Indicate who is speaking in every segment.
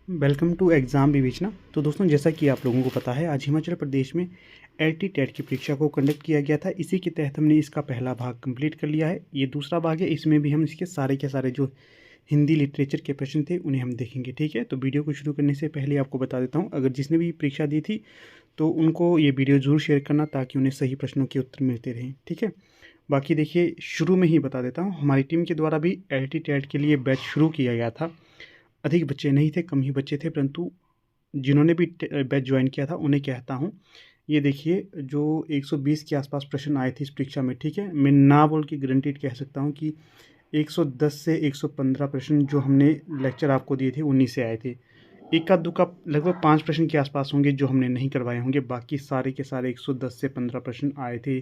Speaker 1: Welcome to exam विवेचना। तो दोस्तों, जैसा कि आप लोगों को पता है, आज हिमाचल प्रदेश में एलटी टेट की परीक्षा को कंडक्ट किया गया था। इसी के तहत हमने इसका पहला भाग कंप्लीट कर लिया है। ये दूसरा भाग है, इसमें भी हम इसके सारे के सारे जो हिंदी लिटरेचर के प्रश्न थे उन्हें हम देखेंगे। ठीक है, तो वीडियो को शुरू करने से पहले आपको बता देता हूँ, अगर जिसने भी परीक्षा दी थी तो उनको ये वीडियो ज़रूर शेयर करना ताकि उन्हें सही प्रश्नों के उत्तर मिलते रहें। ठीक है, बाकी देखिए, शुरू में ही बता देता हूँ, हमारी टीम के द्वारा भी एलटी टेट के लिए बैच शुरू किया गया था। अधिक बच्चे नहीं थे, कम ही बच्चे थे, परंतु जिन्होंने भी बैच ज्वाइन किया था उन्हें कहता हूँ, ये देखिए जो 120 के आसपास प्रश्न आए थे इस परीक्षा में। ठीक है, मैं ना बोल के गारंटीड कह सकता हूँ कि 110 से 115 प्रश्न जो हमने लेक्चर आपको दिए थे उन्हीं से आए थे। इक्का दुक्का लगभग 5 प्रश्न के आसपास होंगे जो हमने नहीं करवाए होंगे, बाकी सारे के सारे 110 से 15 प्रश्न आए थे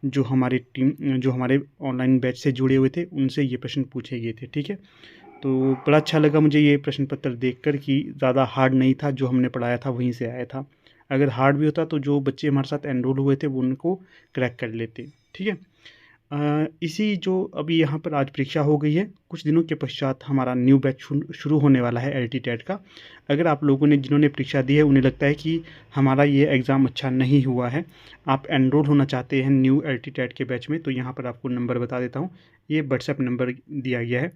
Speaker 1: जो हमारे ऑनलाइन बैच से जुड़े हुए थे, उनसे ये प्रश्न पूछे गए थे। ठीक है, तो बड़ा अच्छा लगा मुझे ये प्रश्न पत्र देखकर कि ज़्यादा हार्ड नहीं था, जो हमने पढ़ाया था वहीं से आया था। अगर हार्ड भी होता तो जो बच्चे हमारे साथ एनरोल हुए थे वो उनको क्रैक कर लेते। ठीक है, इसी जो अभी यहाँ पर आज परीक्षा हो गई है, कुछ दिनों के पश्चात हमारा न्यू बैच शुरू होने वाला है एलटी टेट का। अगर आप लोगों ने जिन्होंने परीक्षा दी है उन्हें लगता है कि हमारा ये एग्ज़ाम अच्छा नहीं हुआ है, आप एनरोल होना चाहते हैं न्यू एलटी टेट के बैच में, तो यहाँ पर आपको नंबर बता देता हूँ। ये व्हाट्सएप नंबर दिया गया है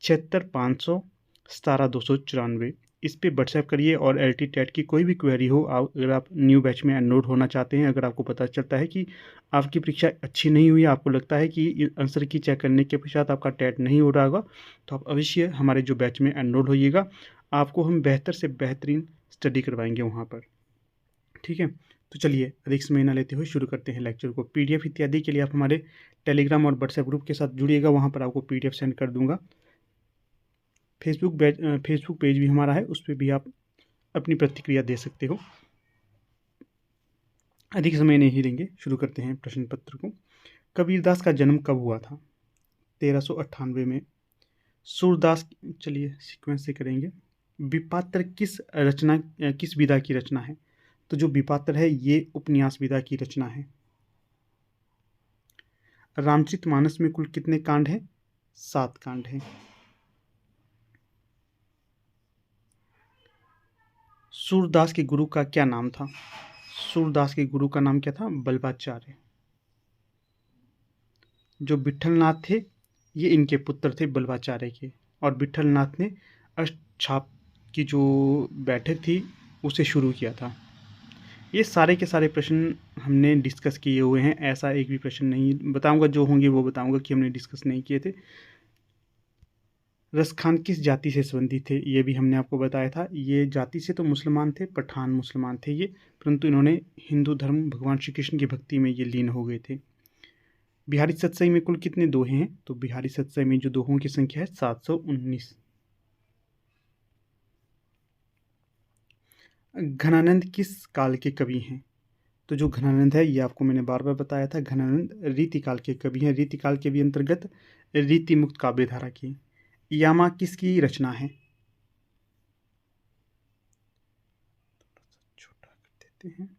Speaker 1: 76 500 17 294। इस पे व्हाट्सएप करिए और एलटी टेट की कोई भी क्वेरी हो, अगर आप न्यू बैच में एनरोल होना चाहते हैं, अगर आपको पता चलता है कि आपकी परीक्षा अच्छी नहीं हुई, आपको लगता है कि आंसर की चेक करने के पश्चात आपका टेट नहीं हो रहा होगा, तो आप अवश्य हमारे जो बैच में एनरोल होइएगा। आपको हम बेहतर से बेहतरीन स्टडी करवाएंगे वहाँ पर। ठीक है, तो चलिए अधिक समय न लेते हुए शुरू करते हैं लेक्चर को। पीडीएफ इत्यादि के लिए आप हमारे टेलीग्राम और व्हाट्सएप ग्रुप के साथ जुड़िएगा, वहाँ पर आपको पीडीएफ सेंड कर दूंगा। फेसबुक पेज भी हमारा है, उस पर भी आप अपनी प्रतिक्रिया दे सकते हो। अधिक समय नहीं लेंगे, शुरू करते हैं प्रश्न पत्र को। कबीरदास का जन्म कब हुआ था? 1398 में। सूरदास, चलिए सीक्वेंस से करेंगे। विपात्र किस विधा की रचना है? तो जो विपात्र है ये उपन्यास विधा की रचना है। रामचरितमानस में कुल कितने कांड हैं? 7 कांड हैं। सूरदास के गुरु का क्या नाम था? सूरदास के गुरु का नाम क्या था? बल्बाचार्य। जो विट्ठलनाथ थे ये इनके पुत्र थे बल्बाचार्य के, और विट्ठलनाथ ने अष्टछाप की जो बैठक थी उसे शुरू किया था। ये सारे के सारे प्रश्न हमने डिस्कस किए हुए हैं, ऐसा एक भी प्रश्न नहीं बताऊंगा, जो होंगे वो बताऊंगा कि हमने डिस्कस नहीं किए थे। रसखान किस जाति से संबंधित थे? ये भी हमने आपको बताया था। ये जाति से तो मुसलमान थे, पठान मुसलमान थे ये, परंतु इन्होंने हिंदू धर्म भगवान श्री कृष्ण की भक्ति में ये लीन हो गए थे। बिहारी सतसई में कुल कितने दोहे हैं? तो बिहारी सतसई में जो दोहों की संख्या है 719। घनानंद किस काल के कवि हैं? तो जो घनानंद है ये आपको मैंने बार बार बताया था, घनानंद रीतिकाल के कवि हैं। रीतिकाल के भी अंतर्गत रीति मुक्त काव्य धारा की। यामा किसकी रचना है? छोटा कर देते हैं।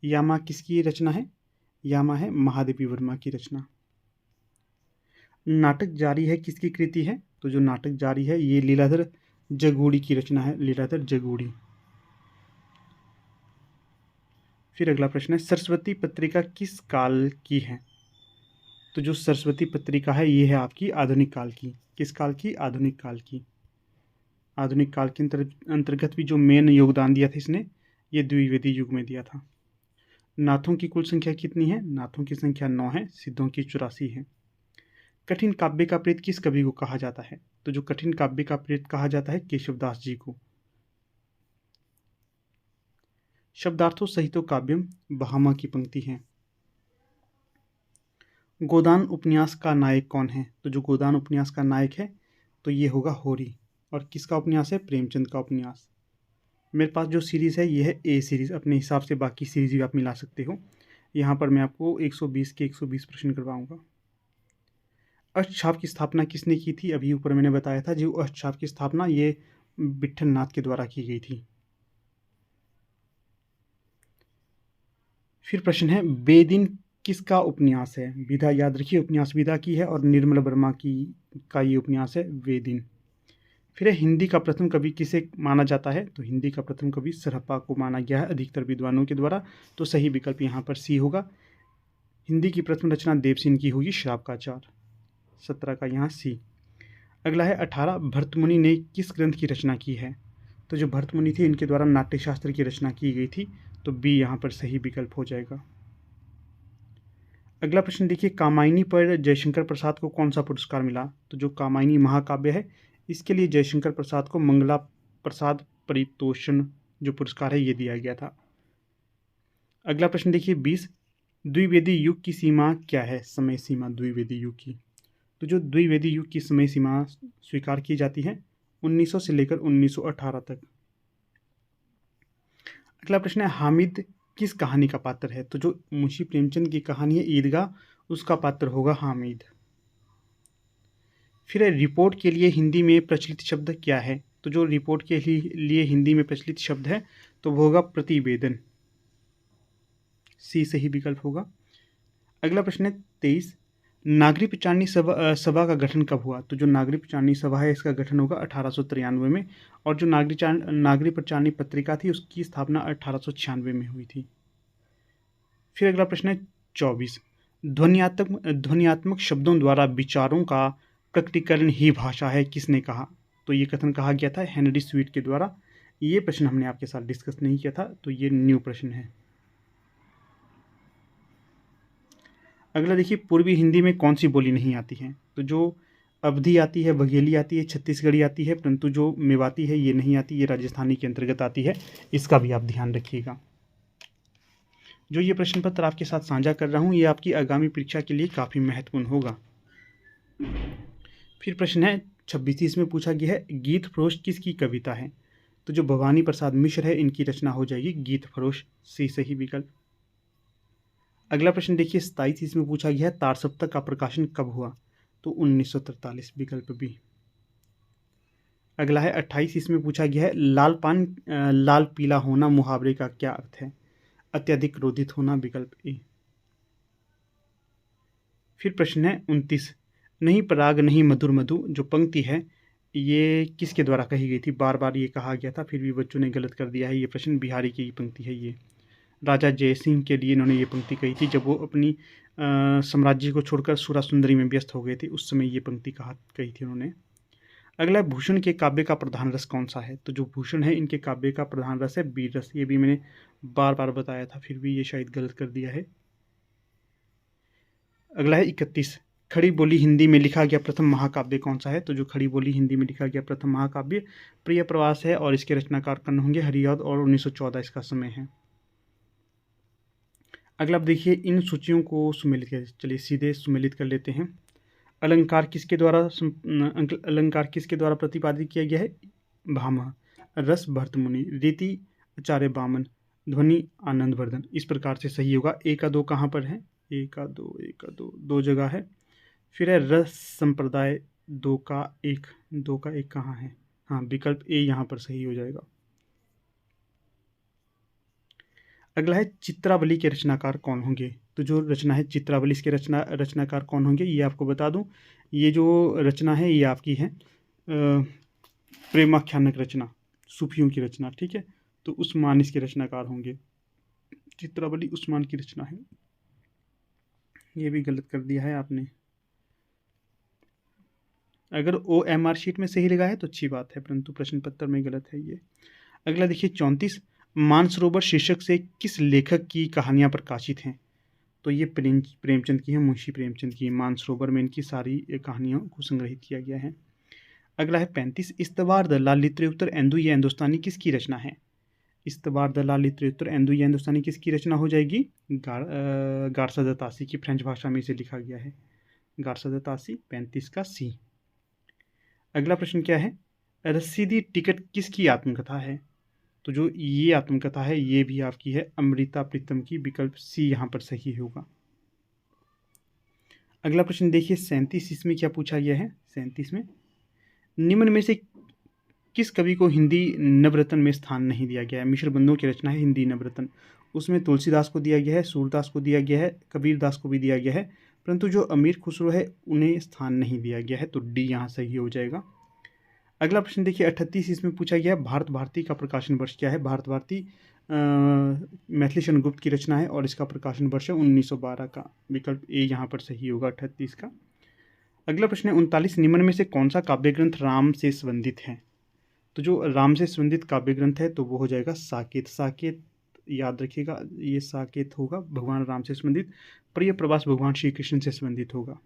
Speaker 1: यामा किसकी रचना है? यामा है महादेवी वर्मा की रचना। नाटक जारी है किसकी कृति है? तो जो नाटक जारी है ये लीलाधर जगूड़ी की रचना है, लीलाधर जगूड़ी। फिर अगला प्रश्न है, सरस्वती पत्रिका किस काल की है? तो जो सरस्वती पत्रिका है ये है आपकी आधुनिक काल की। किस काल की? आधुनिक काल की। आधुनिक काल के अंतर्गत भी जो मेन योगदान दिया था इसने, ये द्विवेदी युग में दिया था। नाथों की कुल संख्या कितनी है? नाथों की संख्या 9 है, सिद्धों की 84 है। कठिन काव्य का प्रेत किस कवि को कहा जाता है? तो जो कठिन काव्य का प्रेत कहा जाता है केशवदास जी को। शब्दार्थों सहितो काव्यम बहामा की पंक्ति है। गोदान उपन्यास का नायक कौन है? तो जो गोदान उपन्यास का नायक है तो ये होगा होरी। और किसका उपन्यास है? प्रेमचंद का उपन्यास। मेरे पास जो सीरीज़ है ये है ए सीरीज़, अपने हिसाब से बाकी सीरीज़ भी आप मिला सकते हो। यहाँ पर मैं आपको 120 के 120 प्रश्न करवाऊंगा। अष्टछाप की स्थापना किसने की थी? अभी ऊपर मैंने बताया था, जो अष्टछाप की स्थापना ये विट्ठलनाथ के द्वारा की गई थी। फिर प्रश्न है, बेदिन किसका उपन्यास है? विधा याद रखिए, उपन्यास विधा की है और निर्मल वर्मा की का ये उपन्यास है वेदिन। फिर हिंदी का प्रथम कवि किसे माना जाता है, तो हिंदी का प्रथम कवि सरहप्पा को माना गया है अधिकतर विद्वानों के द्वारा, तो सही विकल्प यहाँ पर सी होगा। हिंदी की प्रथम रचना देवसेन की होगी श्राप का आचार, 17 का यहाँ सी। अगला है 18, भर्तमुनि ने किस ग्रंथ की रचना की है, तो जो भर्तमुनि थे इनके द्वारा नाट्यशास्त्र की रचना की गई थी, तो बी यहाँ पर सही विकल्प हो जाएगा। अगला प्रश्न देखिए, कामायनी पर जयशंकर प्रसाद को कौन सा पुरस्कार मिला, तो जो कामायनी महाकाव्य है इसके लिए जयशंकर प्रसाद को मंगला प्रसाद परितोषण जो पुरस्कार है ये दिया गया था। अगला प्रश्न देखिए 20, द्विवेदी युग की सीमा क्या है, समय सीमा द्विवेदी युग की, तो जो द्विवेदी युग की समय सीमा स्वीकार की जाती है 1900 से लेकर 1918 तक। अगला प्रश्न है, हामिद किस कहानी का पात्र है, तो जो मुंशी प्रेमचंद की कहानी है ईदगाह उसका पात्र होगा हामिद। फिर रिपोर्ट के लिए हिंदी में प्रचलित शब्द क्या है, तो जो रिपोर्ट के लिए हिंदी में प्रचलित शब्द है तो वो होगा प्रतिवेदन, सी सही विकल्प होगा। अगला प्रश्न है 23, नागरी पंचाणी सभा का गठन कब हुआ, तो जो नागरी पंचाणी सभा है इसका गठन होगा 1893 में, और जो नागरी पंचाणी पत्रिका थी उसकी स्थापना 1896 में हुई थी। फिर अगला प्रश्न है 24, ध्वन्यात्मक शब्दों द्वारा विचारों का प्रकटीकरण ही भाषा है किसने कहा, तो ये कथन कहा गया था हेनरी स्वीट के द्वारा। ये प्रश्न हमने आपके साथ डिस्कस नहीं किया था, तो ये न्यू प्रश्न है। अगला देखिए, पूर्वी हिंदी में कौन सी बोली नहीं आती है, तो जो अवधी आती है, बघेली आती है, छत्तीसगढ़ी आती है, परंतु जो मेवाती है ये नहीं आती, ये राजस्थानी के अंतर्गत आती है, इसका भी आप ध्यान रखिएगा। जो ये प्रश्न पत्र आपके साथ साझा कर रहा हूँ ये आपकी आगामी परीक्षा के लिए काफ़ी महत्वपूर्ण होगा। फिर प्रश्न है 26, इसमें पूछा गया है गीत फरोश किसकी कविता है, तो जो भवानी प्रसाद मिश्र है इनकी रचना हो जाएगी गीत फरोश, सी सही विकल्प। अगला प्रश्न देखिए 27, इसमें पूछा गया है तार सप्तक का प्रकाशन कब हुआ, तो 1943, विकल्प बी। अगला है 28, इसमें पूछा गया है लाल पीला होना मुहावरे का क्या अर्थ है, अत्यधिक क्रोधित होना, विकल्प ए। फिर प्रश्न है 29, नहीं पराग नहीं मधुर मधु जो पंक्ति है ये किसके द्वारा कही गई थी, बार बार ये कहा गया था फिर भी बच्चों ने गलत कर दिया है, ये प्रश्न बिहारी की पंक्ति है, ये राजा जयसिंह के लिए इन्होंने ये पंक्ति कही थी जब वो अपनी साम्राज्य को छोड़कर सुरा सुंदरी में व्यस्त हो गए थे, उस समय ये पंक्ति कही थी उन्होंने। अगला भूषण के काव्य का प्रधान रस कौन सा है, तो जो भूषण है इनके काव्य का प्रधान रस है वीर रस, ये भी मैंने बार बार बताया था फिर भी ये शायद गलत कर दिया है। अगला है 31, खड़ी बोली हिंदी में लिखा गया प्रथम महाकाव्य कौन सा है, तो जो खड़ी बोली हिंदी में लिखा गया प्रथम महाकाव्य प्रिय प्रवास है और इसके रचनाकार कर्ण होंगे हरिऔध और 1914 इसका समय है। अगला आप देखिए इन सूचियों को सुमेलित कर, चलिए सीधे सुमेलित कर लेते हैं। अलंकार किसके द्वारा प्रतिपादित किया गया है, भामह, रस भर्तमुनि, रीति आचार्य बामन, ध्वनि आनंदवर्धन, इस प्रकार से सही होगा। ए का 2 कहाँ पर है, ए का दो जगह है। फिर है रस संप्रदाय 2 का 1 कहाँ है, हाँ विकल्प ए यहाँ पर सही हो जाएगा। अगला है चित्रावली के रचनाकार कौन होंगे, तो जो रचना है चित्रावली इसके रचनाकार कौन होंगे ये आपको बता दूं, ये जो रचना है ये आपकी है प्रेमाख्यानक रचना, सूफियों की रचना, ठीक है, तो उस्मान इसके रचनाकार होंगे, चित्रावली उस्मान की रचना है। ये भी गलत कर दिया है आपने, अगर OMR शीट में सही लगा है तो अच्छी बात है परंतु प्रश्न पत्र में गलत है ये। अगला देखिए 34, मानसरोवर शीर्षक से किस लेखक की कहानियाँ प्रकाशित हैं, तो ये प्रेमचंद की है, मुंशी प्रेमचंद की, मानसरोवर में इनकी सारी कहानियों को संग्रहित किया गया है। अगला है 35, इस्तवार द लालित्योत्तर एंदु ये हिंदुस्तानी किसकी रचना है, इस्तवार द लालित्योत्तर एंदु ये हिंदुस्तानी किसकी रचना हो जाएगी, गारसा द तासी की, फ्रेंच भाषा में इसे लिखा गया है गारसा द तासी, 35 का सी। अगला प्रश्न क्या है, रसीदी टिकट किसकी आत्मकथा है, तो जो ये आत्मकथा है ये भी आपकी है अमृता प्रीतम की, विकल्प सी यहाँ पर सही होगा। अगला प्रश्न देखिए 37, इसमें क्या पूछा गया है, 37 में निम्न में से किस कवि को हिंदी नवरत्न में स्थान नहीं दिया गया है, मिश्र बंधुओं की रचना है हिंदी नवरत्न, उसमें तुलसीदास को दिया गया है, सूरदास को दिया गया है, कबीरदास को भी दिया गया है, परंतु जो अमीर खुसरो है उन्हें स्थान नहीं दिया गया है, तो डी यहाँ सही हो जाएगा। अगला प्रश्न देखिए 38 इसमें पूछा गया है भारत भारती का प्रकाशन वर्ष क्या है। भारत भारती मैथिली शरण गुप्त की रचना है और इसका प्रकाशन वर्ष है 1912 का। विकल्प ए यहाँ पर सही होगा 38 का। अगला प्रश्न है 39 निम्न में से कौन सा काव्य ग्रंथ राम से संबंधित है। तो जो राम से संबंधित काव्य ग्रंथ है तो वो हो जाएगा साकेत। साकेत याद रखिएगा, ये साकेत होगा भगवान राम से संबंधित। प्रिय प्रवास भगवान श्री कृष्ण से संबंधित होगा।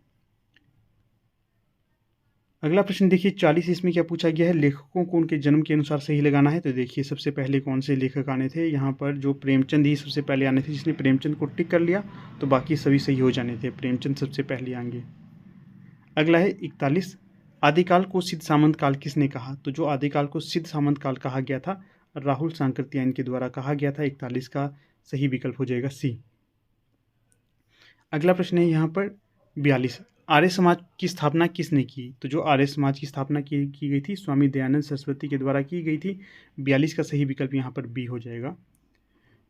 Speaker 1: अगला प्रश्न देखिए 40 इसमें क्या पूछा गया है, लेखकों को उनके जन्म के अनुसार सही लगाना है। तो देखिए सबसे पहले कौन से लेखक आने थे, यहाँ पर जो प्रेमचंद ही सबसे पहले आने थे। जिसने प्रेमचंद को टिक कर लिया तो बाकी सभी सही हो जाने थे, प्रेमचंद सबसे पहले आएंगे। अगला है 41, आदिकाल को सिद्ध सामंत काल किसने कहा। तो जो आदिकाल को सिद्ध सामंत काल कहा गया था राहुल सांकृत्यायन के द्वारा कहा गया था। 41 का सही विकल्प हो जाएगा सी। अगला प्रश्न है यहाँ पर 42, आर्य समाज की स्थापना किसने की। तो जो आर्य समाज की स्थापना की गई थी स्वामी दयानंद सरस्वती के द्वारा की गई थी। 42 का सही विकल्प यहाँ पर बी हो जाएगा।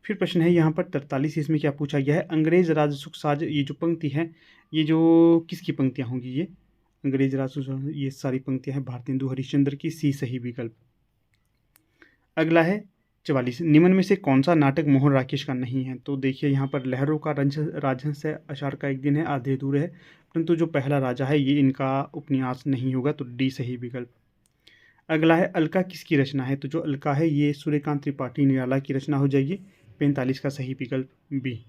Speaker 1: फिर प्रश्न है यहाँ पर 43, इसमें क्या पूछा गया है, अंग्रेज राज सुख साज, ये जो पंक्ति है ये जो किसकी पंक्तियाँ होंगी। ये अंग्रेज राज सुख, ये सारी पंक्तियाँ हैं भारतेंदु हरिश्चंद्र की। सी सही विकल्प। अगला है 44, निम्न में से कौन सा नाटक मोहन राकेश का नहीं है। तो देखिए यहाँ पर लहरों का राजहंस है, अशार का एक दिन है, आधे अधूरे है, परंतु जो पहला राजा है ये इनका उपन्यास नहीं होगा। तो डी सही विकल्प। अगला है अलका किसकी रचना है। तो जो अलका है ये सूर्यकांत त्रिपाठी निराला की रचना हो जाएगी। 45 का सही विकल्प बी।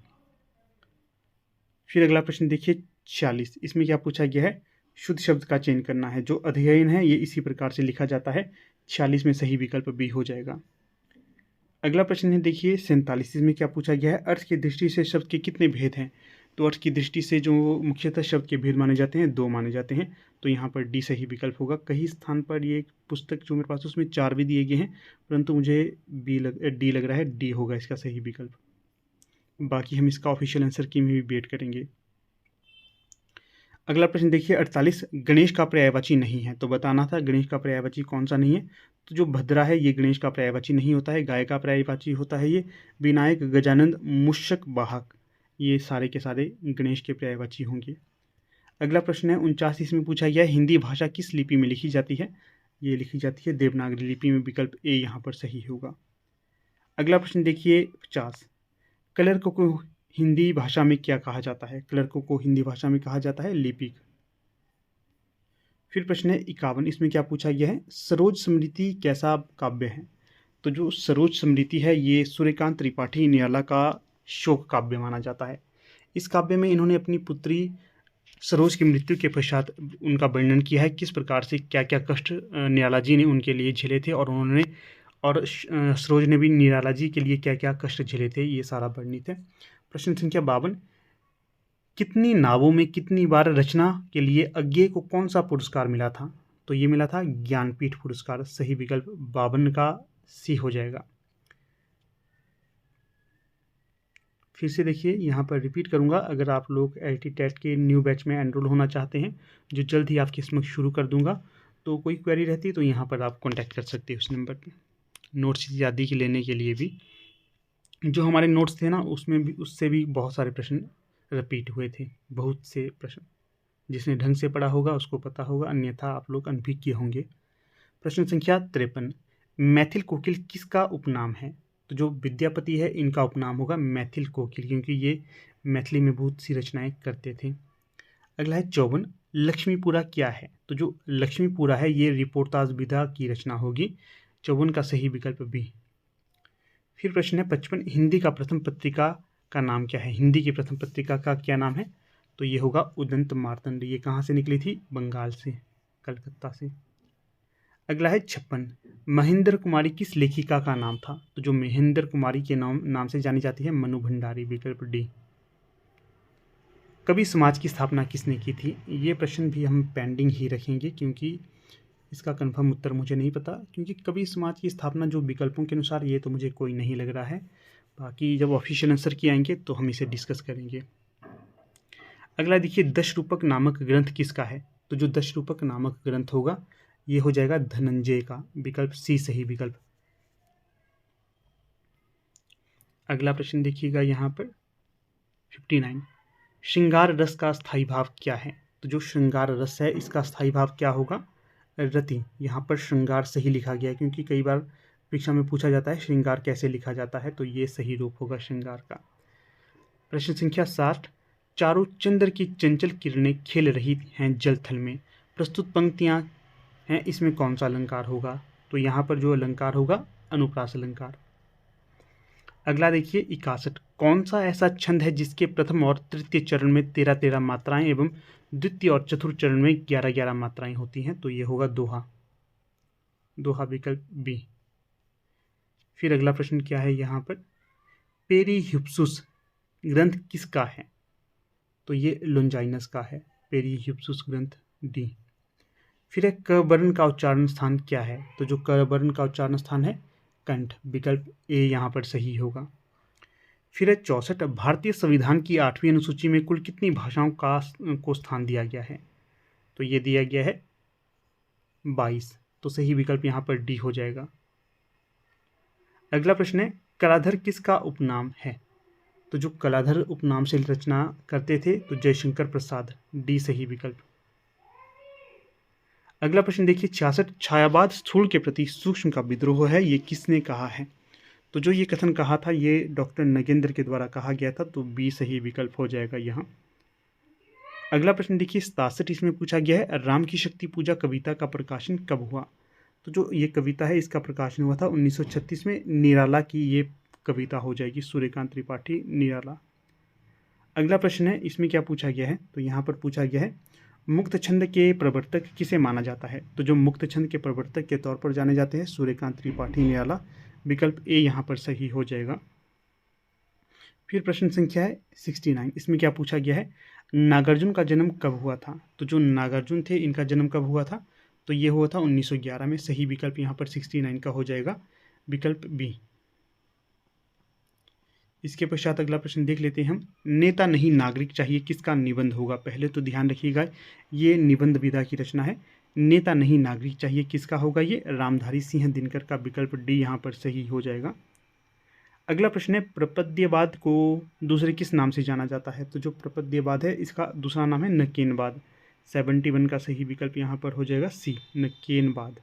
Speaker 1: फिर अगला प्रश्न देखिए 46, इसमें क्या पूछा गया है, शुद्ध शब्द का चयन करना है। जो अध्ययन है ये इसी प्रकार से लिखा जाता है। 46 में सही विकल्प बी हो जाएगा। अगला प्रश्न है देखिए 47, में क्या पूछा गया है, अर्थ की दृष्टि से शब्द के कितने भेद हैं। तो अर्थ की दृष्टि से जो मुख्यतः शब्द के भेद माने जाते हैं 2 माने जाते हैं। तो यहाँ पर डी सही विकल्प होगा। कई स्थान पर ये पुस्तक जो मेरे पास उसमें 4 भी दिए गए हैं, परंतु मुझे डी लग रहा है, डी होगा इसका सही विकल्प। बाकी हम इसका ऑफिशियल आंसर की में भी वेट करेंगे। अगला प्रश्न देखिए 48, गणेश का पर्यायवाची नहीं है। तो बताना था गणेश का पर्यायवाची कौन सा नहीं है। तो जो भद्रा है ये गणेश का पर्यायवाची नहीं होता है। गाय का पर्यायवाची होता है ये विनायक, गजानंद, मूषक वाहक, ये सारे के सारे गणेश के पर्यायवाची होंगे। अगला प्रश्न है 49, इसमें पूछा गया है हिंदी भाषा किस लिपि में लिखी जाती है। ये लिखी जाती है देवनागरी लिपि में। विकल्प ए यहाँ पर सही होगा। अगला प्रश्न देखिए 50, क्लर्क को हिंदी भाषा में क्या कहा जाता है। क्लर्क को हिंदी भाषा में कहा जाता है लिपिक। फिर प्रश्न है 51, इसमें क्या पूछा गया है, सरोज स्मृति कैसा काव्य है। तो जो सरोज स्मृति है ये सूर्यकांत त्रिपाठी निराला का शोक काव्य माना जाता है। इस काव्य में इन्होंने अपनी पुत्री सरोज की मृत्यु के पश्चात उनका वर्णन किया है, किस प्रकार से क्या क्या कष्ट निराला जी ने उनके लिए झेले थे और सरोज ने भी निराला जी के लिए क्या क्या कष्ट झेले थे, ये सारा वर्णित है। प्रश्न संख्या 52, कितनी नावों में कितनी बार रचना के लिए अज्ञे को कौन सा पुरस्कार मिला था। तो ये मिला था ज्ञानपीठ पुरस्कार। सही विकल्प 52 का सी हो जाएगा। फिर से देखिए यहाँ पर रिपीट करूँगा, अगर आप लोग LT टेट के न्यू बैच में एनरोल होना चाहते हैं जो जल्द ही आपके समक्ष शुरू कर दूंगा, तो कोई क्वेरी रहती है तो यहाँ पर आप कॉन्टैक्ट कर सकते हैं उस नंबर पर। नोट्स इत्यादि के लेने के लिए भी जो हमारे नोट्स थे ना उसमें भी उससे भी बहुत सारे प्रश्न रिपीट हुए थे, बहुत से प्रश्न। जिसने ढंग से पढ़ा होगा उसको पता होगा, अन्यथा आप लोग अनभिज्ञ होंगे। प्रश्न संख्या 53, मैथिल कोकिल किसका उपनाम है। तो जो विद्यापति है इनका उपनाम होगा मैथिल कोकिल, क्योंकि ये मैथिली में बहुत सी रचनाएं करते थे। अगला है 54, लक्ष्मीपुरा क्या है। तो जो लक्ष्मीपुरा है ये रिपोर्टाज विधा की रचना होगी। 54 का सही विकल्प बी। फिर प्रश्न है 55, हिंदी का प्रथम पत्रिका का नाम क्या है। हिंदी की प्रथम पत्रिका का क्या नाम है। तो ये होगा उदंत मार्तंड। ये कहाँ से निकली थी, बंगाल से, कलकत्ता से। अगला है 56, महेंद्र कुमारी किस लेखिका का नाम था। तो जो महेंद्र कुमारी के नाम से जानी जाती है मनु भंडारी। विकल्प डी। कवि समाज की स्थापना किसने की थी। ये प्रश्न भी हम पेंडिंग ही रखेंगे क्योंकि इसका कंफर्म उत्तर मुझे नहीं पता, क्योंकि कवि समाज की स्थापना जो विकल्पों के अनुसार ये तो मुझे कोई नहीं लग रहा है। बाकी जब ऑफिशियल आंसर की आएंगे तो हम इसे डिस्कस करेंगे। अगला देखिए दशरूपक नामक ग्रंथ किसका है। तो जो दशरूपक नामक ग्रंथ होगा ये हो जाएगा धनंजय का। विकल्प सी सही विकल्प। अगला प्रश्न देखिएगा यहाँ पर 59, श्रृंगार रस का स्थायी भाव क्या है। तो जो श्रृंगार रस है इसका स्थायी भाव क्या होगा। रति, यहाँ पर श्रृंगार सही लिखा गया है क्योंकि कई बार परीक्षा में पूछा जाता है श्रृंगार कैसे लिखा जाता है, तो ये सही रूप होगा श्रृंगार का। प्रश्न संख्या 60, चारों चंद्र की चंचल किरणें खेल रही हैं जल थल में, प्रस्तुत पंक्तियां हैं, इसमें कौन सा अलंकार होगा? तो यहाँ पर जो अलंकार होगा अनुप्रास अलंकार। अगला देखिए 61, कौन सा ऐसा छंद है जिसके प्रथम और तृतीय चरण में 13-13 मात्राएं एवं द्वितीय और चतुर्थ चरण में 11-11 मात्राएं होती हैं? तो ये होगा दोहा। दोहा विकल्प बी। फिर अगला प्रश्न क्या है यहाँ पर, पेरीहिप्सुस ग्रंथ किसका है? तो ये लोंजाइनस का है, पेरीहिप्सुस ग्रंथ डी। फिर एक क वर्ण का उच्चारण स्थान क्या है? तो जो क वर्ण का उच्चारण स्थान है कंठ, विकल्प ए यहाँ पर सही होगा। फिर है 64, भारतीय संविधान की 8वीं अनुसूची में कुल कितनी भाषाओं को स्थान दिया गया है? तो ये दिया गया है 22, तो सही विकल्प यहाँ पर डी हो जाएगा। अगला प्रश्न है, कलाधर किसका उपनाम है? तो जो कलाधर उपनाम से रचना करते थे तो जयशंकर प्रसाद, डी सही विकल्प। अगला प्रश्न देखिए 66, छायावाद स्थूल के प्रति सूक्ष्म का विद्रोह है, ये किसने कहा है? तो जो ये कथन कहा था ये डॉक्टर नगेंद्र के द्वारा कहा गया था, तो बी सही विकल्प हो जाएगा यहाँ। अगला प्रश्न देखिए 67, इसमें पूछा गया है राम की शक्ति पूजा कविता का प्रकाशन कब हुआ? तो जो ये कविता है इसका प्रकाशन हुआ था 1936 में, निराला की ये कविता हो जाएगी, सूर्यकांत त्रिपाठी निराला। अगला प्रश्न है, इसमें क्या पूछा गया है? तो यहाँ पर पूछा गया है मुक्त छंद के प्रवर्तक किसे माना जाता है? तो जो मुक्त छंद के प्रवर्तक के तौर पर जाने जाते हैं सूर्यकांत त्रिपाठी निराला, विकल्प ए यहाँ पर सही हो जाएगा। फिर प्रश्न संख्या है 69, इसमें क्या पूछा गया है नागार्जुन का जन्म कब हुआ था? तो जो नागार्जुन थे इनका जन्म कब हुआ था? तो ये हुआ था 1911 में, सही विकल्प यहाँ पर 69 का हो जाएगा, विकल्प बी। इसके पश्चात अगला प्रश्न देख लेते हैं हम, नेता नहीं नागरिक चाहिए किसका निबंध होगा? पहले तो ध्यान रखिएगा ये निबंध विधा की रचना है, नेता नहीं नागरिक चाहिए किसका होगा? ये रामधारी सिंह दिनकर का, विकल्प डी यहाँ पर सही हो जाएगा। अगला प्रश्न है, प्रपद्यवाद को दूसरे किस नाम से जाना जाता है? तो जो प्रपद्यवाद है इसका दूसरा नाम है नकेनवाद, 71 का सही विकल्प यहाँ पर हो जाएगा सी, नकेनवाद।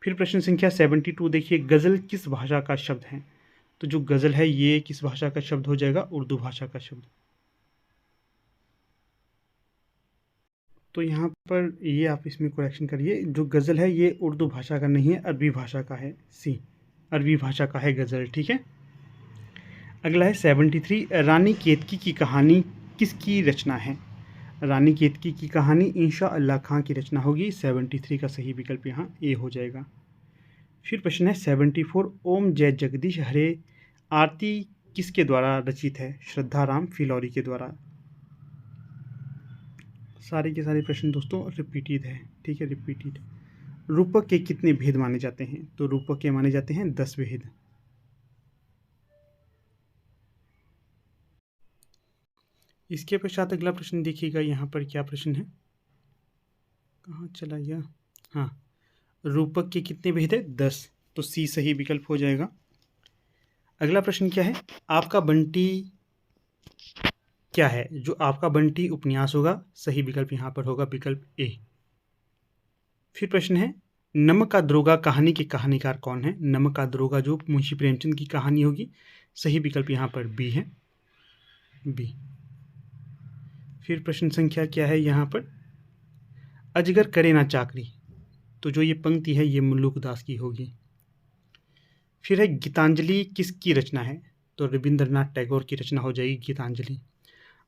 Speaker 1: फिर प्रश्न संख्या 72 देखिए, गज़ल किस भाषा का शब्द है? तो जो गज़ल है ये किस भाषा का शब्द हो जाएगा? उर्दू भाषा का शब्द। तो यहाँ पर ये आप इसमें करेक्शन करिए, जो गज़ल है ये उर्दू भाषा का नहीं है, अरबी भाषा का है, सी अरबी भाषा का है गज़ल, ठीक है। अगला है 73, रानी केतकी की कहानी किसकी रचना है? रानी केतकी की कहानी इंशा अल्लाह खां की रचना होगी, 73 का सही विकल्प यहाँ ए हो जाएगा। फिर प्रश्न है 74, ओम जय जगदीश हरे आरती किसके द्वारा रचित है? श्रद्धा राम फिलौरी के द्वारा। सारे के सारे प्रश्न दोस्तों रिपीटेड है, ठीक है, रिपीटेड। रूपक के कितने भेद माने जाते हैं? तो रूपक के माने जाते हैं 10 भेद। इसके पश्चात अगला प्रश्न देखिएगा, यहाँ पर क्या प्रश्न है, कहाँ चला गया? हाँ, रूपक के कितने भेद है? 10, तो सी सही विकल्प हो जाएगा। अगला प्रश्न क्या है, आपका बंटी क्या है? जो आपका बंटी उपन्यास होगा, सही विकल्प यहाँ पर होगा, विकल्प ए। फिर प्रश्न है, नमक का दरोगा कहानी के कहानीकार कौन है? नमक का दरोगा जो मुंशी प्रेमचंद की कहानी होगी, सही विकल्प यहाँ पर बी है, बी। फिर प्रश्न संख्या क्या है यहाँ पर, अजगर करे ना चाकरी, तो जो ये पंक्ति है ये मुल्लुक दास की होगी। फिर है, गीतांजलि किसकी रचना है? तो रविंद्रनाथ टैगोर की रचना हो जाएगी गीतांजलि।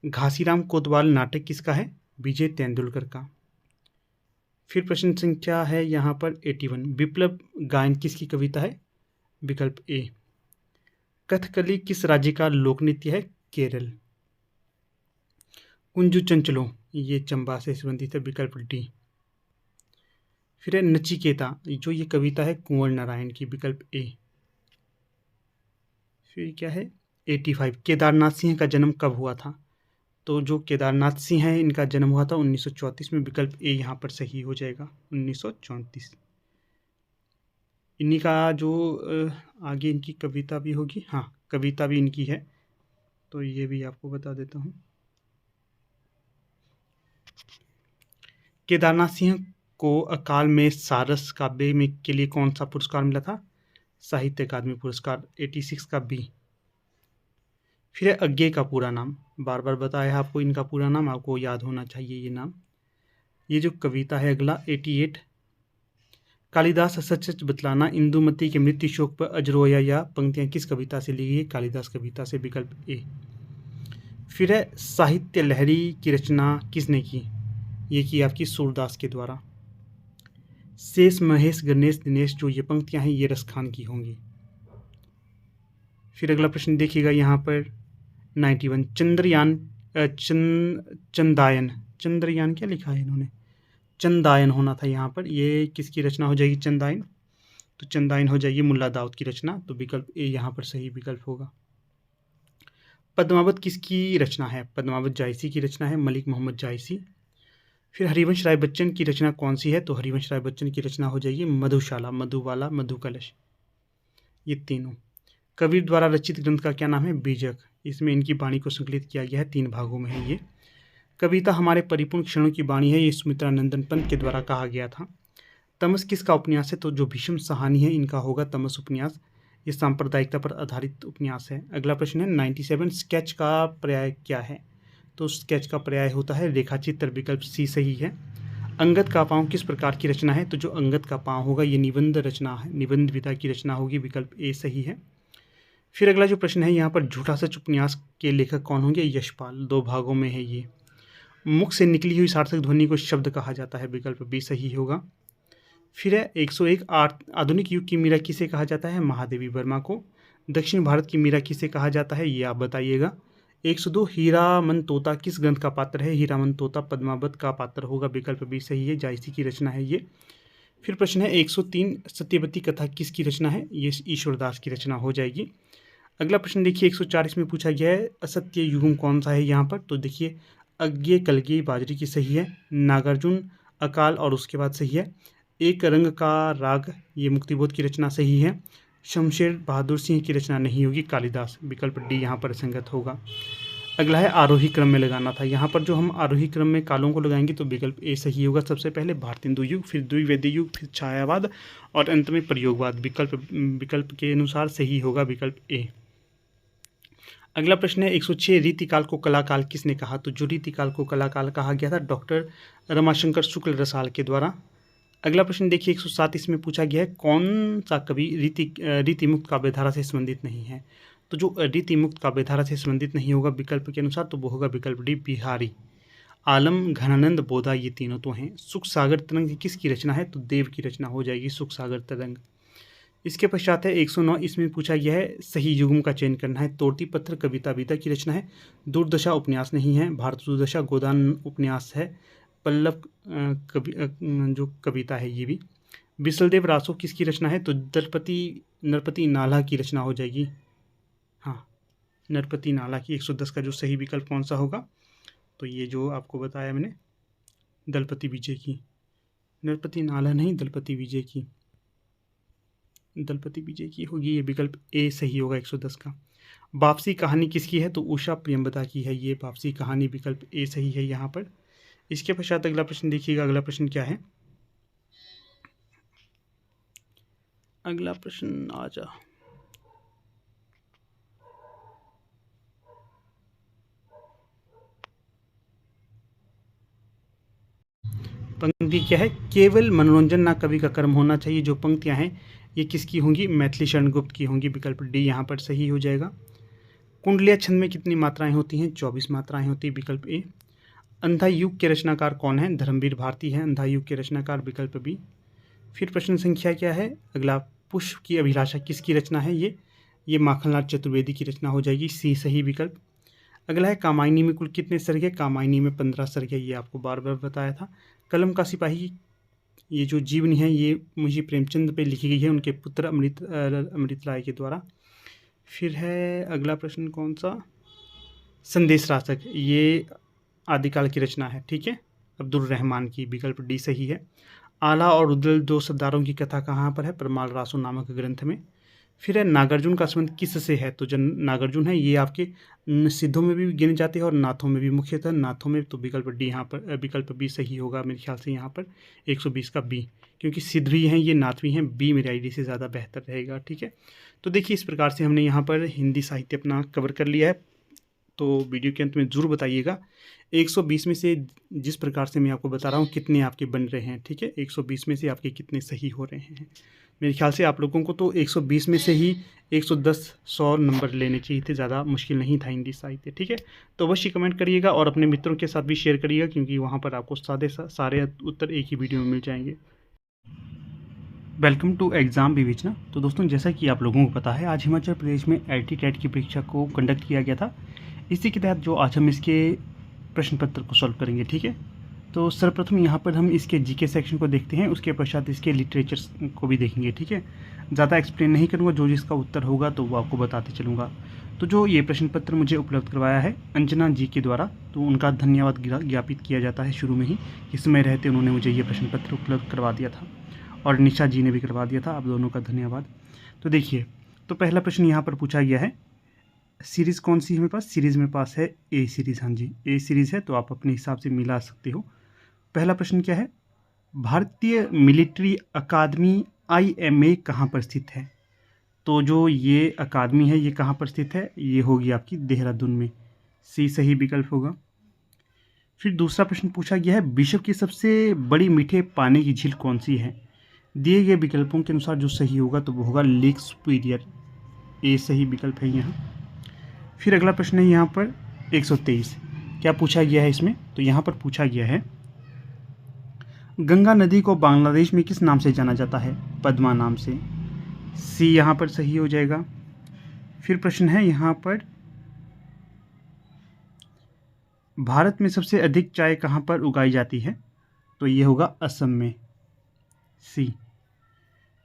Speaker 1: घासीराम कोतवाल नाटक किसका है? विजय तेंदुलकर का। फिर प्रश्न संख्या है यहाँ पर 81, विप्लव गायन किसकी कविता है? विकल्प ए। कथकली किस राज्य का लोक नृत्य है? केरल। कुंजू चंचलो, ये चंबा से संबंधित है, विकल्प डी। फिर है नचिकेता, जो ये कविता है कुंवर नारायण की, विकल्प ए। फिर क्या है 85, केदारनाथ सिंह का जन्म कब हुआ था? तो जो केदारनाथ सिंह है इनका जन्म हुआ था 1934 में, विकल्प ए यहाँ पर सही हो जाएगा, 1934। इन्हीं का जो आगे इनकी कविता भी होगी, हाँ कविता भी इनकी है, तो ये भी आपको बता देता हूँ। केदारनाथ सिंह को अकाल में सारस काव्य में के लिए कौन सा पुरस्कार मिला था? साहित्य अकादमी पुरस्कार 86 का बी। फिर है अज्ञे का पूरा नाम, बार बार बताया आपको इनका पूरा नाम, आपको याद होना चाहिए ये नाम। ये जो कविता है अगला 88, कालिदास सच सच बतलाना इंदुमती के मृत्यु शोक पर अजरोया या पंक्तियां किस कविता से ली गई है? कालिदास कविता से, विकल्प ए। फिर है साहित्य लहरी की रचना किसने की? ये की आपकी सूरदास के द्वारा। शेष महेश गणेश दिनेश, जो ये पंक्तियां हैं ये रसखान की होंगी। फिर अगला प्रश्न देखिएगा यहाँ पर 91, चंद्रयान चंदायन, चंद्रयान क्या लिखा है इन्होंने? चंदायन होना था यहाँ पर। ये किसकी रचना हो जाएगी चंदायन? तो चंदायन हो जाएगी मुल्ला दाऊद की रचना, तो विकल्प ए यहाँ पर सही विकल्प होगा। पद्मावत किसकी रचना है? पद्मावत जायसी की रचना है, मलिक मोहम्मद जायसी। फिर हरिवंश राय बच्चन की रचना कौन सी है? तो हरिवंश राय बच्चन की रचना हो जाएगी मधुशाला, मधुबाला, मधुकलश, ये तीनों। कबीर द्वारा रचित ग्रंथ का क्या नाम है? बीजक। इसमें इनकी वाणी को संकलित किया गया है, 3 भागों में है ये। कविता हमारे परिपूर्ण क्षणों की वाणी है, ये सुमित्रा नंदन पंत के द्वारा कहा गया था। तमस किसका उपन्यास है? तो जो भीष्म साहनी है इनका होगा तमस उपन्यास, ये सांप्रदायिकता पर आधारित उपन्यास है। अगला प्रश्न है 97, स्केच का पर्याय क्या है? तो स्केच का पर्याय होता है रेखाचित्र, विकल्प सी सही है। अंगद का पाँव किस प्रकार की रचना है? तो जो अंगद का पाँव होगा ये निबंध रचना है, निबंध विधा की रचना होगी, विकल्प ए सही है। फिर अगला जो प्रश्न है यहाँ पर झूठा सच उपन्यास के लेखक कौन होंगे? यशपाल, 2 भागों में है ये। मुख से निकली हुई सार्थक ध्वनि को शब्द कहा जाता है, विकल्प बी सही होगा। फिर है 101, आधुनिक युग की मीरा किसे कहा जाता है? महादेवी वर्मा को। दक्षिण भारत की मीरा किसे कहा जाता है? ये आप बताइएगा। 102, हीरामन तोता किस ग्रंथ का पात्र है? हीरामन तोता पद्मावत का पात्र होगा, विकल्प बी सही है, जायसी की रचना है ये। फिर प्रश्न है 103, सत्यवती कथा किसकी रचना है? ये ईश्वरदास की रचना हो जाएगी। अगला प्रश्न देखिए 104 इसमें पूछा गया है असत्य युग्म कौन सा है यहाँ पर? तो देखिए अज्ञे कलगी बाजरी की सही है, नागार्जुन अकाल और उसके बाद सही है। एक रंग का राग, ये मुक्तिबोध की रचना सही है। शमशेर बहादुर सिंह की रचना नहीं होगी, कालिदास, विकल्प डी यहाँ पर संगत होगा। अगला है आरोही क्रम में लगाना था, यहाँ पर जो हम आरोही क्रम में कालों को लगाएंगे तो विकल्प ए सही होगा। सबसे पहले भारतेंदु युग, फिर द्विवेदी युग, फिर छायावाद और अंत में प्रयोगवाद, विकल्प के अनुसार सही होगा विकल्प ए। अगला प्रश्न है 106, रीतिकाल को कलाकाल किसने कहा? तो जो रीतिकाल को कलाकाल कहा गया था डॉक्टर रमाशंकर शुक्ल रसाल के द्वारा। अगला प्रश्न देखिए 107 इसमें पूछा गया है कौन सा कवि रीति मुक्त काव्यधारा से संबंधित नहीं है? तो जो रीति मुक्त काव्यधारा से संबंधित नहीं होगा विकल्प के अनुसार तो वो होगा विकल्प डी बिहारी। आलम, घनानंद, बोधा, ये तीनों तो हैं। सुख सागर तरंग किसकी रचना है? तो देव की रचना हो जाएगी सुख सागर तरंग। इसके पश्चात है 109, इसमें पूछा गया है सही युग्म का चयन करना है। तोड़ती पत्थर कविता विधा की रचना है। दुर्दशा उपन्यास नहीं है। भारत दुर्दशा गोदान उपन्यास है। पल्लव जो कविता है ये भी। बिसलदेव रासो किसकी रचना है? तो नरपति नाला की रचना हो जाएगी। हाँ, नरपति नाला की। 110 का जो सही विकल्प कौन सा होगा? तो ये जो आपको बताया मैंने दलपति विजय की, नरपति नाला नहीं दलपति विजय की, दलपति विजय की होगी, ये विकल्प ए सही होगा 110 का। वापसी कहानी किसकी है? तो उषा प्रियंवदा की है ये वापसी कहानी, विकल्प ए सही है यहाँ पर। इसके पश्चात अगला प्रश्न देखिएगा, अगला प्रश्न क्या है? अगला प्रश्न आ जा, पंक्ति क्या है? केवल मनोरंजन ना कवि का कर्म होना चाहिए। जो पंक्तियां हैं ये किसकी होंगी? मैथिली शरण गुप्त की होंगी, विकल्प डी यहाँ पर सही हो जाएगा। कुंडलिया छंद में कितनी मात्राएं होती हैं? 24 मात्राएं होती है, विकल्प ए। अंधा युग के रचनाकार कौन है? धर्मवीर भारती है अंधा युग के रचनाकार, विकल्प बी। फिर प्रश्न संख्या क्या है? अगला, पुष्प की अभिलाषा किसकी रचना है? ये माखनलाल चतुर्वेदी की रचना हो जाएगी, सी सही विकल्प। अगला है कामायनी में कुल कितने सर्ग है? कामायनी में 15 सर्ग है, ये आपको बार बार बताया था। कलम का सिपाही, ये जो जीवनी है ये मुंशी प्रेमचंद पे लिखी गई है उनके पुत्र अमृत राय के द्वारा। फिर है अगला प्रश्न कौन सा? संदेश रासक, ये आदिकाल की रचना है, ठीक है, अब्दुल रहमान की, विकल्प डी सही है। आला और रुदल 2 सरदारों की कथा कहाँ पर है? परमाल रासो नामक ग्रंथ में। फिर है नागार्जुन का संबंध किस से है, तो जो नागार्जुन है ये आपके सिद्धों में भी गिने जाते हैं और नाथों में भी, मुख्यतः नाथों में, तो विकल्प डी यहाँ पर, विकल्प बी सही होगा मेरे ख्याल से यहाँ पर 120 का बी, क्योंकि सिद्ध भी हैं ये नाथ भी हैं, बी मेरे आईडी से ज़्यादा बेहतर रहेगा। ठीक है, तो देखिए इस प्रकार से हमने यहाँ पर हिंदी साहित्य अपना कवर कर लिया है। तो वीडियो के अंत में ज़रूर बताइएगा 120 में से जिस प्रकार से मैं आपको बता रहा हूँ कितने आपके बन रहे हैं। ठीक है, 120 में से आपके कितने सही हो रहे हैं। मेरे ख्याल से आप लोगों को तो 120 में से ही 110-100 नंबर लेने चाहिए थे, ज़्यादा मुश्किल नहीं था हिंदी साहित्य। ठीक है, तो अवश्य कमेंट करिएगा और अपने मित्रों के साथ भी शेयर करिएगा, क्योंकि वहाँ पर आपको सारे उत्तर एक ही वीडियो में मिल जाएंगे। वेलकम टू एग्ज़ाम विवेचना। तो दोस्तों जैसा कि आप लोगों को पता है आज हिमाचल प्रदेश में LT टेट की परीक्षा को कंडक्ट किया गया था। इसी के तहत जो आज हम इसके प्रश्न पत्र को सॉल्व करेंगे। ठीक है, तो सर्वप्रथम यहाँ पर हम इसके जीके सेक्शन को देखते हैं, उसके पश्चात इसके लिटरेचर को भी देखेंगे। ठीक है, ज़्यादा एक्सप्लेन नहीं करूँगा, जो जिसका उत्तर होगा तो वो आपको बताते चलूँगा। तो जो ये प्रश्न पत्र मुझे उपलब्ध करवाया है अंजना जी के द्वारा, तो उनका धन्यवाद ज्ञापित किया जाता है शुरू में ही, कि समय रहते उन्होंने मुझे ये प्रश्न पत्र उपलब्ध करवा दिया था, और निशा जी ने भी करवा दिया था। आप दोनों का धन्यवाद। तो देखिए, तो पहला प्रश्न यहाँ पर पूछा गया है, सीरीज़ कौन सी है मेरे पास, सीरीज़ में पास है ए सीरीज़। हाँ जी, ए सीरीज़ है, तो आप अपने हिसाब से मिला सकते हो। पहला प्रश्न क्या है, भारतीय मिलिट्री अकादमी IMA कहाँ पर स्थित है। तो जो ये अकादमी है ये कहाँ पर स्थित है, ये होगी आपकी देहरादून में, सी सही विकल्प होगा। फिर दूसरा प्रश्न पूछा गया है, विश्व की सबसे बड़ी मीठे पानी की झील कौन सी है। दिए गए विकल्पों के अनुसार जो सही होगा तो वो होगा लेक सुपीरियर, ए सही विकल्प है यहाँ। फिर अगला प्रश्न है यहाँ पर 123, क्या पूछा गया है इसमें, तो यहाँ पर पूछा गया है गंगा नदी को बांग्लादेश में किस नाम से जाना जाता है, पद्मा नाम से, सी यहाँ पर सही हो जाएगा। फिर प्रश्न है यहाँ पर, भारत में सबसे अधिक चाय कहाँ पर उगाई जाती है, तो ये होगा असम में, सी।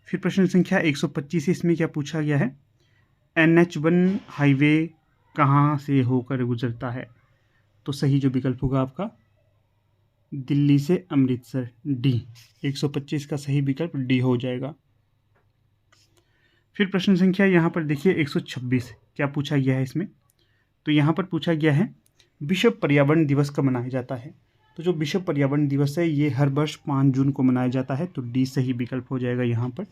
Speaker 1: फिर प्रश्न संख्या 125, इसमें क्या पूछा गया है, NH1 हाईवे कहाँ से होकर गुजरता है, तो सही जो विकल्प होगा आपका दिल्ली से अमृतसर, डी। 125 का सही विकल्प डी हो जाएगा। फिर प्रश्न संख्या यहाँ पर देखिए 126, क्या पूछा गया है इसमें, तो यहाँ पर पूछा गया है विश्व पर्यावरण दिवस कब मनाया जाता है। तो जो विश्व पर्यावरण दिवस है ये हर वर्ष 5 जून को मनाया जाता है, तो डी सही विकल्प हो जाएगा यहाँ पर।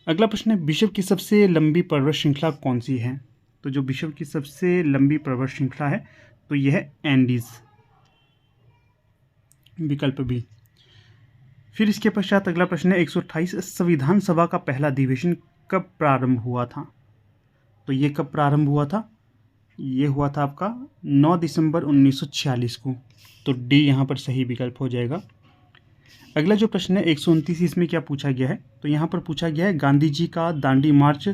Speaker 1: अगला प्रश्न है, विश्व की सबसे लंबी पर्वत श्रृंखला कौन सी है। तो जो विश्व की सबसे लंबी पर्वत श्रृंखला है तो यह है एंडीज, विकल्प बी। फिर इसके पश्चात अगला प्रश्न है 128, संविधान सभा का पहला अधिवेशन कब प्रारंभ हुआ था। तो ये कब प्रारंभ हुआ था, ये हुआ था आपका 9 दिसंबर 1946 को, तो डी यहाँ पर सही विकल्प हो जाएगा। अगला जो प्रश्न है 129, इसमें क्या पूछा गया है, तो यहाँ पर पूछा गया है गांधी जी का दांडी मार्च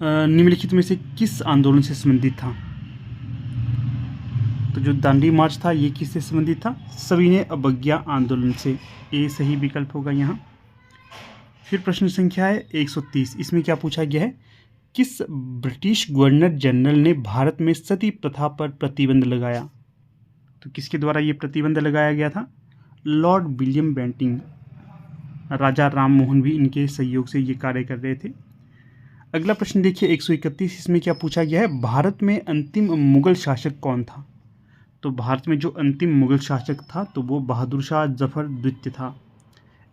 Speaker 1: निम्नलिखित में से किस आंदोलन से संबंधित था। तो जो दांडी मार्च था ये किससे संबंधित था, सविनय अवज्ञा आंदोलन से, ए सही विकल्प होगा यहाँ। फिर प्रश्न संख्या है 130, इसमें क्या पूछा गया है, किस ब्रिटिश गवर्नर जनरल ने भारत में सती प्रथा पर प्रतिबंध लगाया। तो किसके द्वारा ये प्रतिबंध लगाया गया था, लॉर्ड विलियम बेंटिंग, राजा राम मोहन भी इनके सहयोग से ये कार्य कर रहे थे। अगला प्रश्न देखिए 131, इसमें क्या पूछा गया है, भारत में अंतिम मुगल शासक कौन था। तो भारत में जो अंतिम मुगल शासक था तो वो बहादुर शाह जफर द्वितीय था।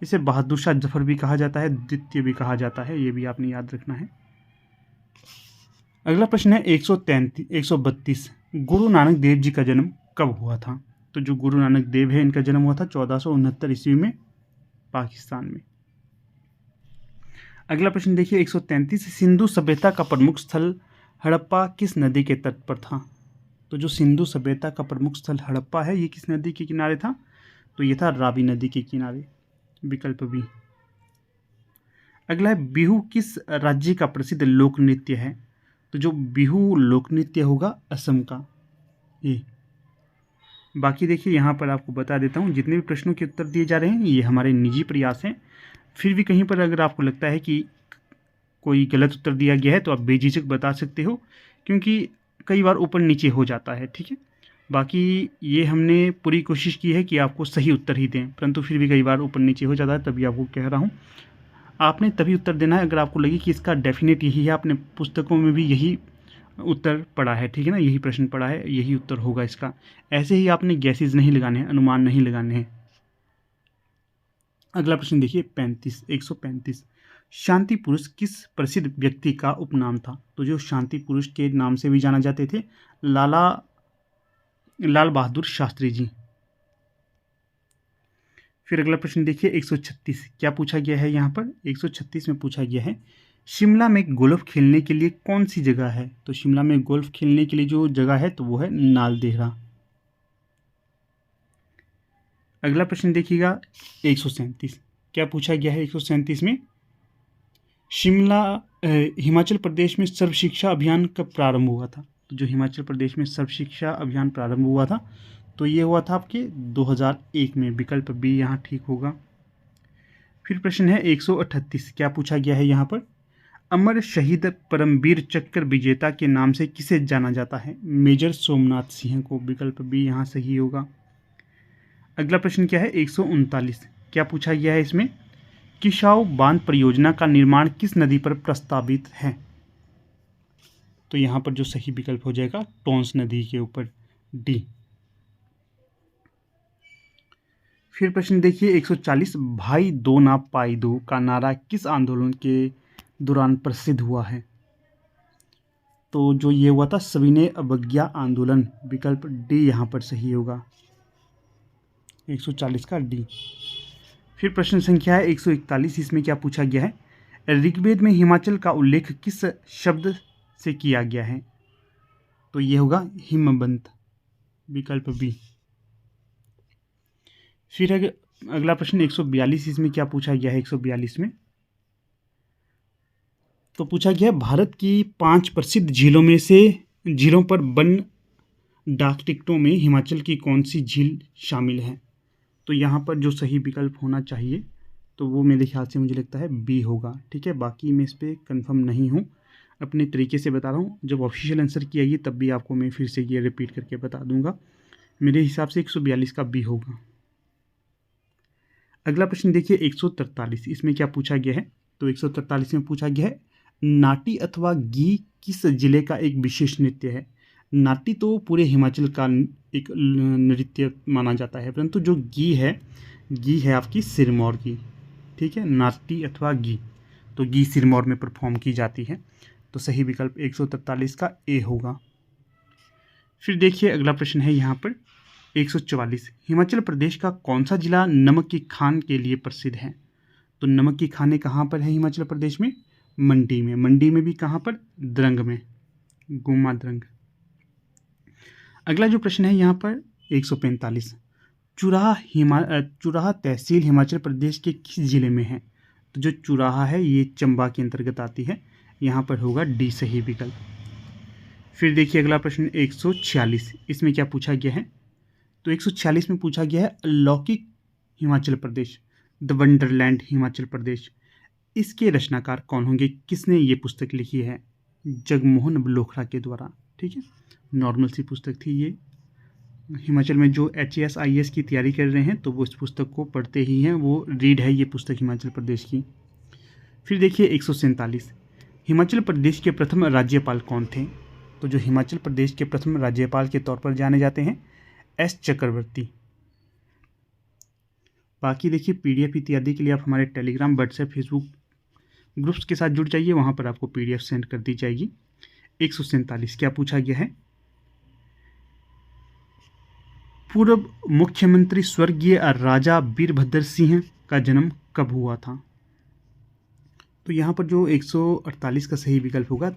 Speaker 1: इसे बहादुर शाह जफर भी कहा जाता है, द्वितीय भी कहा जाता है, ये भी आपने याद रखना है। अगला प्रश्न है 132, गुरु नानक देव जी का जन्म कब हुआ था। तो जो गुरु नानक देव है इनका जन्म हुआ था 1469 ईस्वी में पाकिस्तान में। अगला प्रश्न देखिए 133, सिंधु सभ्यता का प्रमुख स्थल हड़प्पा किस नदी के तट पर था। तो जो सिंधु सभ्यता का प्रमुख स्थल हड़प्पा है ये किस नदी के किनारे था, तो ये था रावी नदी के किनारे, विकल्प बी। अगला है, बिहू किस राज्य का प्रसिद्ध लोक नृत्य है। तो जो बिहू लोक नृत्य होगा असम का, ये। बाकी देखिए यहाँ पर आपको बता देता हूँ, जितने भी प्रश्नों के उत्तर दिए जा रहे हैं ये हमारे निजी प्रयास हैं। फिर भी कहीं पर अगर आपको लगता है कि कोई गलत उत्तर दिया गया है तो आप बेझिझक बता सकते हो, क्योंकि कई बार ऊपर नीचे हो जाता है। ठीक है, बाकी ये हमने पूरी कोशिश की है कि आपको सही उत्तर ही दें, परंतु फिर भी कई बार ऊपर नीचे हो जाता है, तभी आपको कह रहा हूँ। आपने तभी उत्तर देना है अगर आपको लगे कि इसका डेफिनेट यही है, आपने पुस्तकों में भी यही उत्तर पढ़ा है, ठीक है ना, यही प्रश्न पढ़ा है, यही उत्तर होगा इसका। ऐसे ही आपने गैसेज नहीं लगाने हैं, अनुमान नहीं लगाने हैं। अगला प्रश्न देखिए 135। शांति पुरुष किस प्रसिद्ध व्यक्ति का उपनाम था? तो जो शांति पुरुष के नाम से भी जाना जाते थे, लाल बहादुर शास्त्री जी। फिर अगला प्रश्न देखिए 136। क्या पूछा गया है यहाँ पर? 136 में पूछा गया है शिमला में गोल्फ खेलने के लिए कौन सी जगह है? तो शिमला में गोल्फ खेलने के लिए जो जगह है तो वो है नालदेहरा। अगला प्रश्न देखिएगा 137। क्या पूछा गया है 137 में? हिमाचल प्रदेश में सर्व शिक्षा अभियान कब प्रारंभ हुआ था? तो जो हिमाचल प्रदेश में सर्व शिक्षा अभियान प्रारंभ हुआ था तो ये हुआ था आपके 2001 में। विकल्प बी यहाँ ठीक होगा। फिर प्रश्न है 138। क्या पूछा गया है यहाँ पर? अमर शहीद परमवीर चक्र विजेता के नाम से किसे जाना जाता है? मेजर सोमनाथ सिंह को। विकल्प बी यहाँ सही होगा। अगला प्रश्न क्या है 139। क्या पूछा गया है इसमें? किसाऊ बांध परियोजना का निर्माण किस नदी पर प्रस्तावित है? तो यहाँ पर जो सही विकल्प हो जाएगा टोंस नदी के ऊपर, डी। फिर प्रश्न देखिए 140। भाई दो ना पाई दो का नारा किस आंदोलन के दौरान प्रसिद्ध हुआ है? तो जो ये हुआ था सविनय अवज्ञा आंदोलन। विकल्प डी यहाँ पर सही होगा, 140 का डी। फिर प्रश्न संख्या है 141। इसमें क्या पूछा गया है? ऋग्वेद में हिमाचल का उल्लेख किस शब्द से किया गया है? तो ये होगा हिमवंत। विकल्प बी। फिर अगला प्रश्न 142। इसमें क्या पूछा गया है 142 में? तो पूछा गया है भारत की 5 प्रसिद्ध झीलों पर वन डाक टिकटों में हिमाचल की कौन सी झील शामिल है? तो यहाँ पर जो सही विकल्प होना चाहिए तो वो मेरे ख्याल से मुझे लगता है बी होगा, ठीक है। बाकी मैं इस पर कन्फर्म नहीं हूँ, अपने तरीके से बता रहा हूँ। जब ऑफिशियल आंसर की आएगी तब भी आपको मैं फिर से ये रिपीट करके बता दूंगा। मेरे हिसाब से 142 का बी होगा। अगला प्रश्न देखिए 143। इसमें क्या पूछा गया है? तो 143 में पूछा गया है नाटी अथवा गी किस जिले का एक विशेष नृत्य है? नाटी तो पूरे हिमाचल का एक नृत्य माना जाता है, परंतु जो गी है आपकी सिरमौर की, ठीक है। नाटी अथवा गी, तो गी सिरमौर में परफॉर्म की जाती है। तो सही विकल्प 143 का ए होगा। फिर देखिए अगला प्रश्न है यहाँ पर 144। हिमाचल प्रदेश का कौन सा जिला नमक की खान के लिए प्रसिद्ध है? तो नमक की खानें कहाँ पर है हिमाचल प्रदेश में? मंडी में। मंडी में भी कहाँ पर? द्रंग में, गुमा द्रंग। अगला जो प्रश्न है यहाँ पर 145। चुराह तहसील हिमाचल प्रदेश के किस जिले में है? तो जो चुराह है ये चंबा के अंतर्गत आती है, यहाँ पर होगा डी सही विकल्प। फिर देखिए अगला प्रश्न 146। इसमें क्या पूछा गया है? तो 146 में पूछा गया है अलौकिक हिमाचल प्रदेश, द वंडरलैंड हिमाचल प्रदेश, इसके रचनाकार कौन होंगे? किसने ये पुस्तक लिखी है? जगमोहन बलोखरा के द्वारा, ठीक है। नॉर्मल सी पुस्तक थी ये। हिमाचल में जो HAS IAS की तैयारी कर रहे हैं तो वो इस पुस्तक को पढ़ते ही हैं, वो रीड है ये पुस्तक हिमाचल प्रदेश की। फिर देखिए 147। हिमाचल प्रदेश के प्रथम राज्यपाल कौन थे? तो जो हिमाचल प्रदेश के प्रथम राज्यपाल के तौर पर जाने जाते हैं S चक्रवर्ती। बाकी देखिए PDF इत्यादि के लिए आप हमारे टेलीग्राम, व्हाट्सएप, फेसबुक ग्रुप्स के साथ जुड़ जाइए, वहाँ पर आपको PDF सेंड कर दी जाएगी। 147। क्या पूछा गया है? पूर्व मुख्यमंत्री स्वर्गीय राजा वीरभद्र सिंह का जन्म कब हुआ था? तो यहाँ पर जो 148 का सही विकल्प होगा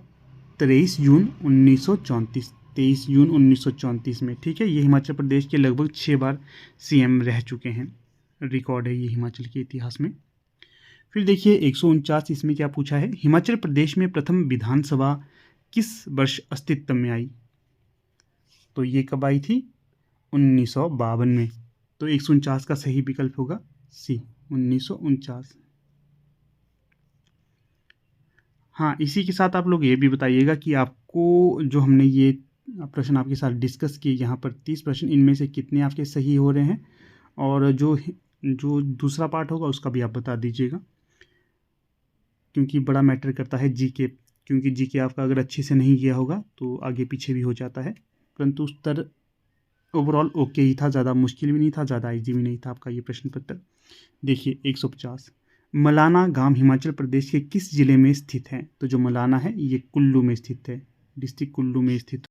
Speaker 1: 23 जून 1934। 23 जून 1934 में, ठीक है। ये हिमाचल प्रदेश के लगभग 6 बार CM रह चुके हैं, रिकॉर्ड है ये हिमाचल के इतिहास में। फिर देखिए 149। इसमें क्या पूछा है? हिमाचल प्रदेश में प्रथम विधानसभा किस वर्ष अस्तित्व में आई? तो ये कब आई थी? 1952 में। तो 149 का सही विकल्प होगा सी, 1949। हाँ, इसी के साथ आप लोग ये भी बताइएगा कि आपको जो हमने ये प्रश्न आपके साथ डिस्कस किए, यहाँ पर 30 प्रश्न, इनमें से कितने आपके सही हो रहे हैं, और जो दूसरा पार्ट होगा उसका भी आप बता दीजिएगा। क्योंकि बड़ा मैटर करता है जीके, क्योंकि जीके आपका अगर अच्छे से नहीं गया होगा तो आगे पीछे भी हो जाता है। परंतु उत्तर ओवरऑल ओके ही था, ज़्यादा मुश्किल भी नहीं था, ज़्यादा ईजी भी नहीं था आपका ये प्रश्न पत्र। देखिए 150, मलाना गांव हिमाचल प्रदेश के किस जिले में स्थित है? तो जो मलाना है ये कुल्लू में स्थित है, डिस्ट्रिक्ट कुल्लू में स्थित